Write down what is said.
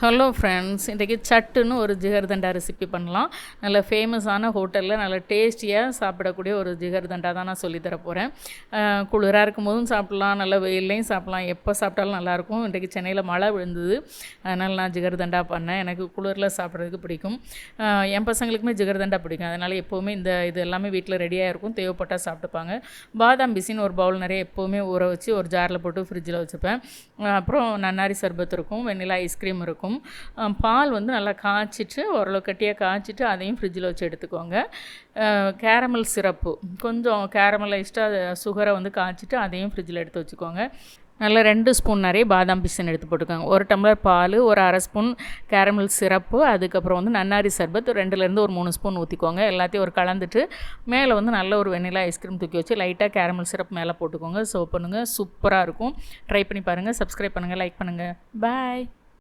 Hello friends, இன்றைக்கி சட்டுன்னு ஒரு ஜிகர்தண்டா ரெசிபி பண்ணலாம். நல்ல ஃபேமஸான ஹோட்டலில் நல்ல டேஸ்டியாக சாப்பிடக்கூடிய ஒரு ஜிகர்தண்டா தான் நான் சொல்லித்தர போகிறேன். குளிராக இருக்கும் போதும் சாப்பிட்லாம், நல்ல வெயிலையும் சாப்பிட்லாம், எப்போ சாப்பிட்டாலும் நல்லாயிருக்கும். இன்றைக்கி சென்னையில் மழை விழுந்தது, அதனால் நான் ஜிகர்தண்டா பண்ணேன். எனக்கு குளிரில் சாப்பிட்றதுக்கு பிடிக்கும். என் பசங்களுக்குமே ஜிகர்தண்டா பிடிக்கும். அதனால் எப்போவுமே இது எல்லாமே வீட்டில் ரெடியாக இருக்கும், தேவைப்பட்டால் சாப்பிட்டுப்பாங்க. பாதாம் பிசின்னு ஒரு பவுல் நிறைய எப்போவுமே ஊற வச்சு ஒரு ஜாரில் போட்டு ஃப்ரிட்ஜில் வச்சுப்பேன். அப்புறம் நன்னாரி சர்பத் இருக்கும், வெண்ணிலா ஐஸ்கிரீம் இருக்கும். பால் வந்து நல்லா காய்ச்சிட்டு ஓரளவு கட்டியாக காய்ச்சிட்டு அதையும் ஃப்ரிட்ஜில் வச்சு எடுத்துக்கோங்க. கேரமல் சிரப்பு கொஞ்சம் கேரமலைஸ்டாக சுகரை வந்து காய்ச்சிட்டு அதையும் ஃப்ரிட்ஜில் எடுத்து வச்சுக்கோங்க. நல்லா 2 ஸ்பூன் நிறைய பாதாம் பிசின் எடுத்து போட்டுக்கோங்க. 1 டம்ளர் பால், ஒரு அரை ஸ்பூன் கேரமல் சிரப்பு, அதுக்கப்புறம் வந்து நன்னாரி சர்பத் 2லேருந்து ஒரு 3 ஸ்பூன் ஊற்றிக்கோங்க. எல்லாத்தையும் ஒரு கலந்துட்டு மேலே வந்து நல்ல ஒரு வெண்ணிலா ஐஸ்கிரீம் தூக்கி வச்சு லைட்டாக கேரமல் சிரப் மேலே போட்டுக்கோங்க. சர்வ் பண்ணுங்கள். சூப்பராக இருக்கும். ட்ரை பண்ணி பாருங்கள். சப்ஸ்கிரைப் பண்ணுங்கள், லைக் பண்ணுங்கள். பாய்.